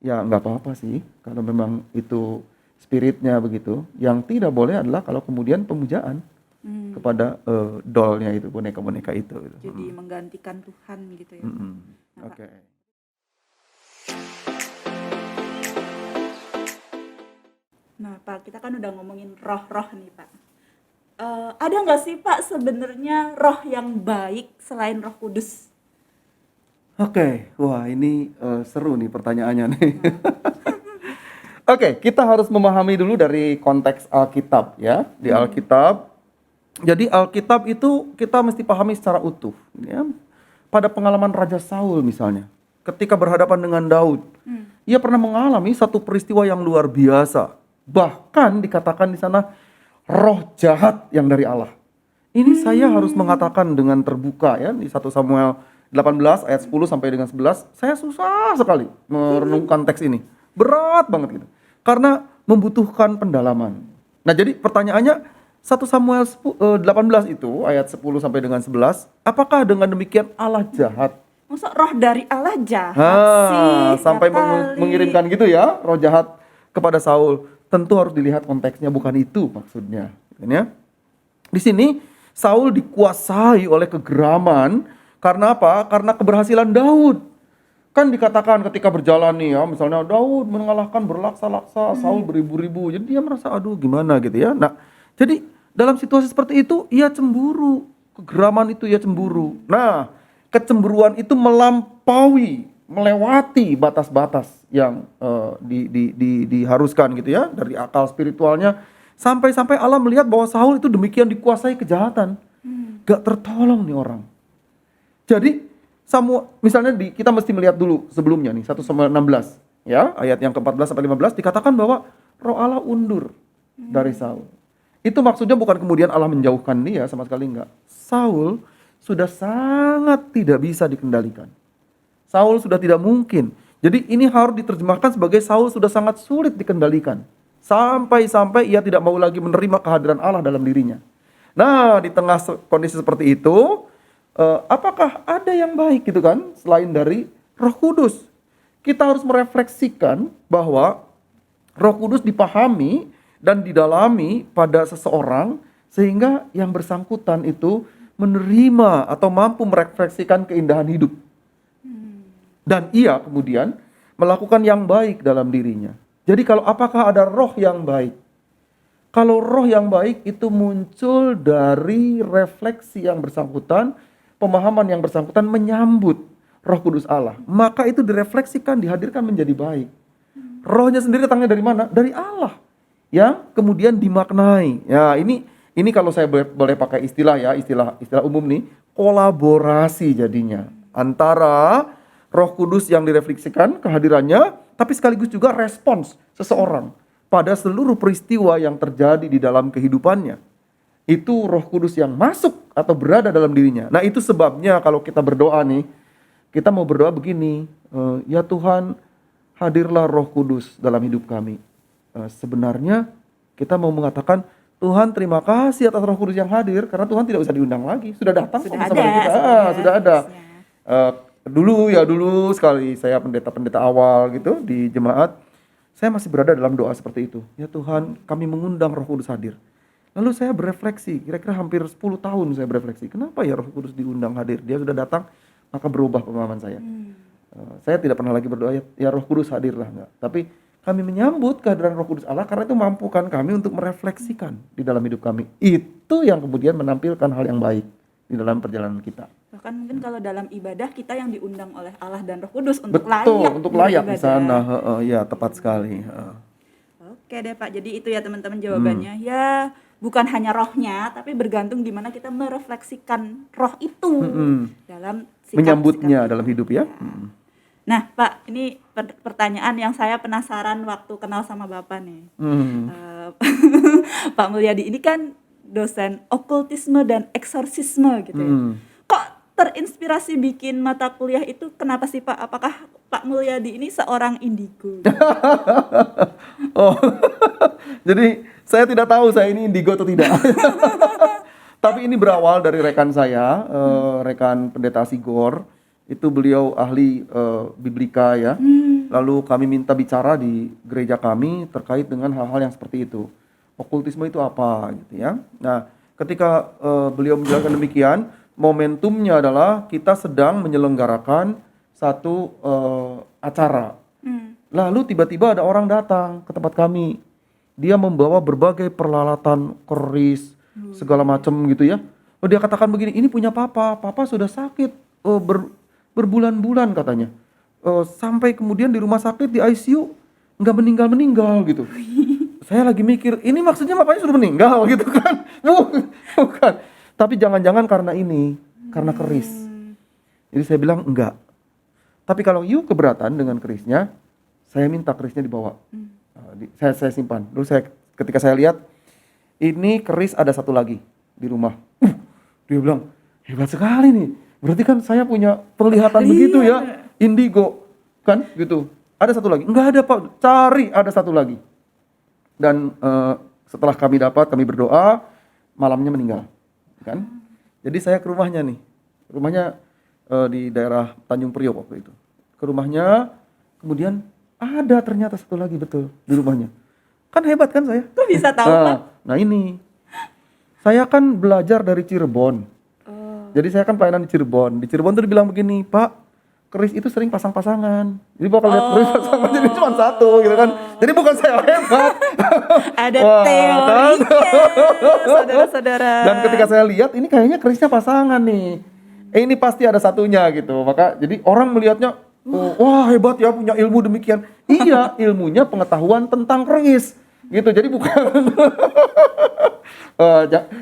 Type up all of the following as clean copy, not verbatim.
ya nggak apa-apa sih kalau memang itu spiritnya begitu. Yang tidak boleh adalah kalau kemudian pemujaan kepada dollnya itu, boneka-boneka itu gitu. Jadi menggantikan Tuhan gitu ya. Nah, Pak. Oke. Nah, Pak, kita kan udah ngomongin roh-roh nih, Pak. Ada nggak sih, Pak, sebenarnya roh yang baik selain Roh Kudus? Oke, wah ini seru nih pertanyaannya nih. Oke, kita harus memahami dulu dari konteks Alkitab ya. Di Alkitab, jadi Alkitab itu kita mesti pahami secara utuh. Ya. Pada pengalaman Raja Saul misalnya, ketika berhadapan dengan Daud, ia pernah mengalami satu peristiwa yang luar biasa. Bahkan dikatakan di sana roh jahat yang dari Allah. Ini saya harus mengatakan dengan terbuka ya, di 1 Samuel 18 ayat 10 sampai dengan 11, saya susah sekali merenungkan teks ini. Berat banget gitu. Karena membutuhkan pendalaman. Nah, jadi pertanyaannya 1 Samuel 18 itu ayat 10 sampai dengan 11, apakah dengan demikian Allah jahat? Masa roh dari Allah jahat sih? Sampai Ya kali. mengirimkan gitu ya, roh jahat kepada Saul. Tentu harus dilihat konteksnya, bukan itu maksudnya. Ya. Di sini Saul dikuasai oleh kegeraman karena apa? Karena keberhasilan Daud. Kan dikatakan ketika berjalan nih ya, misalnya Daud mengalahkan berlaksa-laksa Saul beribu-ribu. Jadi dia merasa aduh gimana gitu ya. Nah, jadi dalam situasi seperti itu ia cemburu. Kegeraman itu ia cemburu. Nah, kecemburuan itu melewati batas-batas yang diharuskan gitu ya, dari akal spiritualnya, sampai Allah melihat bahwa Saul itu demikian dikuasai kejahatan. Gak tertolong nih orang. Jadi misalnya kita mesti melihat dulu sebelumnya nih 1 Samuel 16 ya, ayat yang ke-14 sampai 15 dikatakan bahwa roh Allah undur dari Saul. Itu maksudnya bukan kemudian Allah menjauhkan dia, sama sekali enggak. Saul sudah sangat tidak bisa dikendalikan. Saul sudah tidak mungkin. Jadi ini harus diterjemahkan sebagai Saul sudah sangat sulit dikendalikan. Sampai-sampai ia tidak mau lagi menerima kehadiran Allah dalam dirinya. Nah, di tengah kondisi seperti itu, apakah ada yang baik gitu kan selain dari Roh Kudus? Kita harus merefleksikan bahwa Roh Kudus dipahami dan didalami pada seseorang sehingga yang bersangkutan itu menerima atau mampu merefleksikan keindahan hidup. Dan ia kemudian melakukan yang baik dalam dirinya. Jadi apakah ada roh yang baik? Kalau roh yang baik itu muncul dari refleksi yang bersangkutan, pemahaman yang bersangkutan menyambut Roh Kudus Allah. Maka itu direfleksikan, dihadirkan menjadi baik. Rohnya sendiri datangnya dari mana? Dari Allah. Yang kemudian dimaknai. Ya, ini kalau saya boleh pakai istilah ya, istilah umum nih, kolaborasi jadinya antara Roh Kudus yang direfleksikan kehadirannya, tapi sekaligus juga respons seseorang pada seluruh peristiwa yang terjadi di dalam kehidupannya. Itu Roh Kudus yang masuk atau berada dalam dirinya. Nah, itu sebabnya kalau kita berdoa nih, kita mau berdoa begini, ya Tuhan, hadirlah Roh Kudus dalam hidup kami. Sebenarnya kita mau mengatakan, Tuhan terima kasih atas Roh Kudus yang hadir, karena Tuhan tidak usah diundang lagi, sudah datang Sudah bersama kita. Sudah ada. Dulu sekali saya pendeta-pendeta awal gitu di jemaat, saya masih berada dalam doa seperti itu. Ya Tuhan, kami mengundang Roh Kudus hadir. Lalu saya berefleksi, kira-kira hampir 10 tahun saya berefleksi. Kenapa ya Roh Kudus diundang hadir? Dia sudah datang, maka berubah pemahaman saya. Saya tidak pernah lagi berdoa, ya Roh Kudus hadirlah. Enggak. Tapi kami menyambut kehadiran Roh Kudus Allah karena itu mampukan kami untuk merefleksikan di dalam hidup kami. Itu yang kemudian menampilkan hal yang baik di dalam perjalanan kita. Bahkan mungkin kalau dalam ibadah kita yang diundang oleh Allah dan Roh Kudus untuk Betul, layak. untuk layak di sana. Ya, tepat sekali. Oke deh Pak, jadi itu ya teman-teman jawabannya. Ya, bukan hanya rohnya, tapi bergantung gimana kita merefleksikan roh itu dalam sikap menyambutnya dalam hidup ya. Nah Pak, ini pertanyaan yang saya penasaran waktu kenal sama Bapak nih. Pak Mulyadi ini kan dosen okultisme dan eksorsisme gitu ya. Kok terinspirasi bikin mata kuliah itu kenapa sih Pak? Apakah Pak Mulyadi ini seorang indigo? Oh, jadi saya tidak tahu saya ini indigo atau tidak. Tapi ini berawal dari rekan saya, rekan pendeta Sigor, Itu beliau ahli biblika ya. Lalu kami minta bicara di gereja kami terkait dengan hal-hal yang seperti itu. Okultisme itu apa gitu ya. Nah, ketika beliau menjelaskan demikian, momentumnya adalah kita sedang menyelenggarakan satu acara. Lalu tiba-tiba ada orang datang ke tempat kami. Dia membawa berbagai peralatan keris, segala macam gitu ya. Dia katakan begini, ini punya papa sudah sakit berbulan-bulan katanya. Sampai kemudian di rumah sakit di ICU nggak meninggal gitu. Saya lagi mikir, ini maksudnya bapaknya sudah meninggal gitu kan? Bukan. Tapi jangan-jangan karena ini, karena keris. Jadi saya bilang enggak. Tapi kalau you keberatan dengan kerisnya, saya minta kerisnya dibawa. Saya simpan. Lalu ketika saya lihat, ini keris ada satu lagi di rumah. Dia bilang, hebat sekali nih. Berarti kan saya punya penglihatan begitu ya, indigo kan gitu. Ada satu lagi, enggak ada Pak, cari ada satu lagi. Dan setelah kami berdoa, malamnya meninggal, kan? Jadi saya ke rumahnya nih, rumahnya di daerah Tanjung Priok waktu itu. Ke rumahnya, kemudian ada ternyata satu lagi betul di rumahnya. Kan hebat kan saya? Kok bisa tahu Pak? Nah ini, saya kan belajar dari Cirebon. Jadi saya kan pelayanan di Cirebon. Di Cirebon tuh dibilang begini, Pak, keris itu sering pasang-pasangan. Jadi bakal lihat keris pasangan jadi cuma satu gitu kan. Jadi bukan saya hebat. Ada teorinya, saudara-saudara. Dan ketika saya lihat ini kayaknya kerisnya pasangan nih. Ini pasti ada satunya gitu. Maka jadi orang melihatnya, wah hebat ya punya ilmu demikian. Iya, ilmunya pengetahuan tentang keris. Gitu. Jadi bukan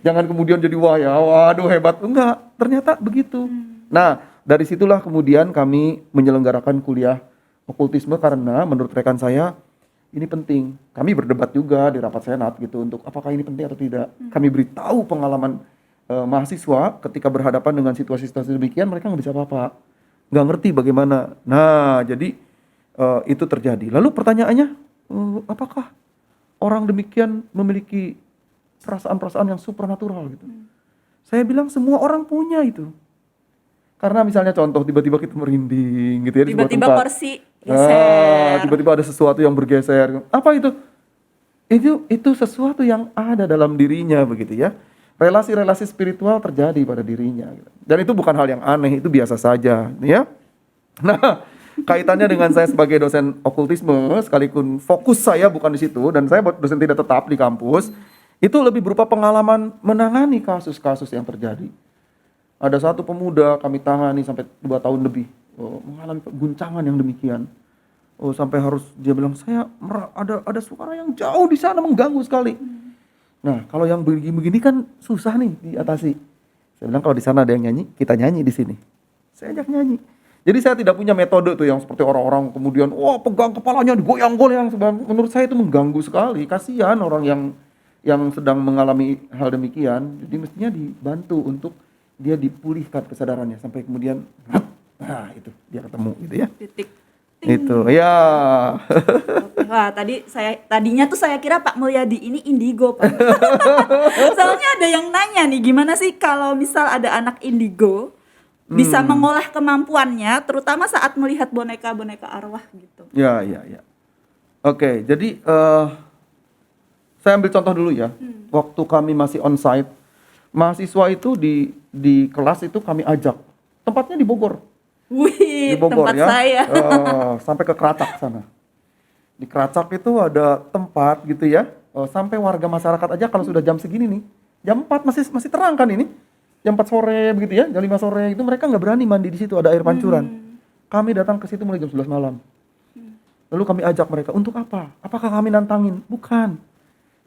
jangan kemudian jadi wah ya, waduh hebat. Enggak, ternyata begitu. Nah, dari situlah kemudian kami menyelenggarakan kuliah okultisme karena menurut rekan saya ini penting. Kami berdebat juga di rapat senat gitu untuk apakah ini penting atau tidak. Kami beritahu pengalaman mahasiswa ketika berhadapan dengan situasi-situasi demikian mereka nggak bisa apa-apa, nggak ngerti bagaimana. Nah, jadi itu terjadi. Lalu pertanyaannya, apakah orang demikian memiliki perasaan-perasaan yang supernatural gitu? Saya bilang semua orang punya itu. Karena misalnya contoh tiba-tiba kita merinding gitu ya di sebuah Tiba-tiba tempat. kursi geser. Tiba-tiba ada sesuatu yang bergeser. Apa itu? Itu sesuatu yang ada dalam dirinya begitu ya. Relasi-relasi spiritual terjadi pada dirinya gitu. Dan itu bukan hal yang aneh, itu biasa saja ya. Nah, kaitannya dengan saya sebagai dosen okultisme, sekalipun fokus saya bukan di situ dan saya dosen tidak tetap di kampus, itu lebih berupa pengalaman menangani kasus-kasus yang terjadi. Ada satu pemuda kami tangani sampai 2 tahun lebih, mengalami guncangan yang demikian. Sampai harus dia bilang, saya ada suara yang jauh di sana mengganggu sekali. Nah, kalau yang begini kan susah nih diatasi. Saya bilang kalau di sana ada yang nyanyi, kita nyanyi di sini. Saya ajak nyanyi. Jadi saya tidak punya metode tuh yang seperti orang-orang kemudian, pegang kepalanya digoyang-goyang. Menurut saya itu mengganggu sekali. Kasihan orang yang sedang mengalami hal demikian. Jadi mestinya dibantu untuk dia dipulihkan kesadarannya sampai kemudian, nah itu dia ketemu gitu ya. Titik. Itu ya. Wah, tadinya tuh saya kira Pak Mulyadi ini indigo, Pak. Soalnya ada yang nanya nih, gimana sih kalau misal ada anak indigo bisa mengolah kemampuannya, terutama saat melihat boneka-boneka arwah gitu. Ya. Oke, jadi saya ambil contoh dulu ya. Waktu kami masih onsite, mahasiswa itu di kelas itu kami ajak. Tempatnya di Bogor. Wih, Di Bogor, tempat ya. saya. Sampai ke Keracak sana. Di Keracak itu ada tempat gitu ya. Sampai warga masyarakat aja kalau sudah jam segini nih, jam 4 masih terang kan ini. Jam 4 sore begitu ya, jam 5 sore itu mereka nggak berani mandi di situ, ada air pancuran. Kami datang ke situ mulai jam 11 malam. Lalu kami ajak mereka, untuk apa? Apakah kami nantangin? Bukan.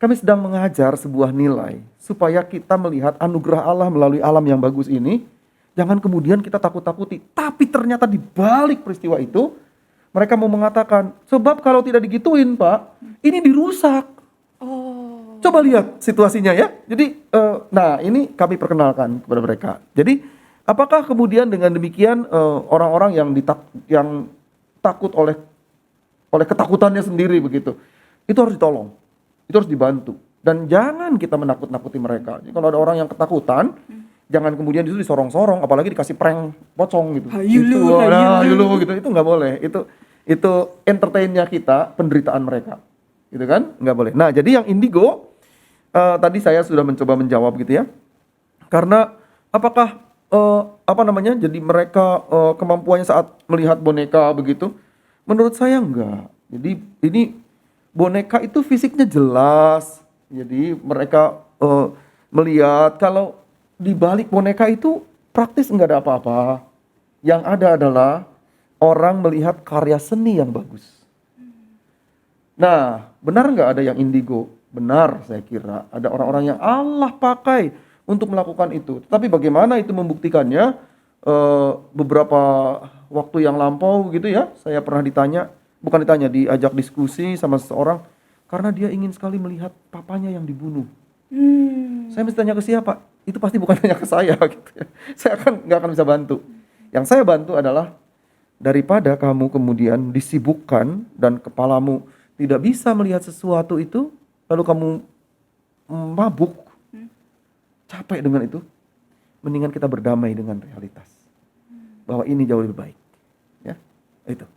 Kami sedang mengajar sebuah nilai supaya kita melihat anugerah Allah melalui alam yang bagus ini. Jangan kemudian kita takut-takuti. Tapi ternyata di balik peristiwa itu mereka mau mengatakan, sebab kalau tidak digituin Pak, ini dirusak. Coba lihat situasinya ya. Jadi, nah ini kami perkenalkan kepada mereka. Jadi, apakah kemudian dengan demikian orang-orang yang takut oleh ketakutannya sendiri begitu, itu harus ditolong. Itu harus dibantu. Dan jangan kita menakut-nakuti mereka. Jadi kalau ada orang yang ketakutan, Jangan kemudian itu disorong-sorong, apalagi dikasih prank pocong gitu. Hayu Itu, lu, hayu nah, hayu lu. lu gitu. Itu nggak boleh. Itu entertainnya kita, penderitaan mereka. Gitu kan? Nggak boleh. Nah, jadi yang indigo tadi saya sudah mencoba menjawab gitu ya. Karena apakah apa namanya? Jadi mereka kemampuannya saat melihat boneka begitu? Menurut saya enggak. Jadi ini boneka itu fisiknya jelas. Jadi mereka melihat kalau di balik boneka itu praktis enggak ada apa-apa. Yang ada adalah orang melihat karya seni yang bagus. Nah, benar nggak ada yang indigo? Benar, saya kira. Ada orang-orang yang Allah pakai untuk melakukan itu. Tetapi bagaimana itu membuktikannya? Beberapa waktu yang lampau gitu ya, saya pernah diajak diskusi sama seseorang karena dia ingin sekali melihat papanya yang dibunuh. Saya mesti tanya ke siapa? Itu pasti bukan tanya ke saya gitu ya. Saya nggak akan bisa bantu. Yang saya bantu adalah daripada kamu kemudian disibukkan dan kepalamu tidak bisa melihat sesuatu itu, lalu kamu mabuk, capek dengan itu, mendingan kita berdamai dengan realitas bahwa ini jauh lebih baik. Ya, itu.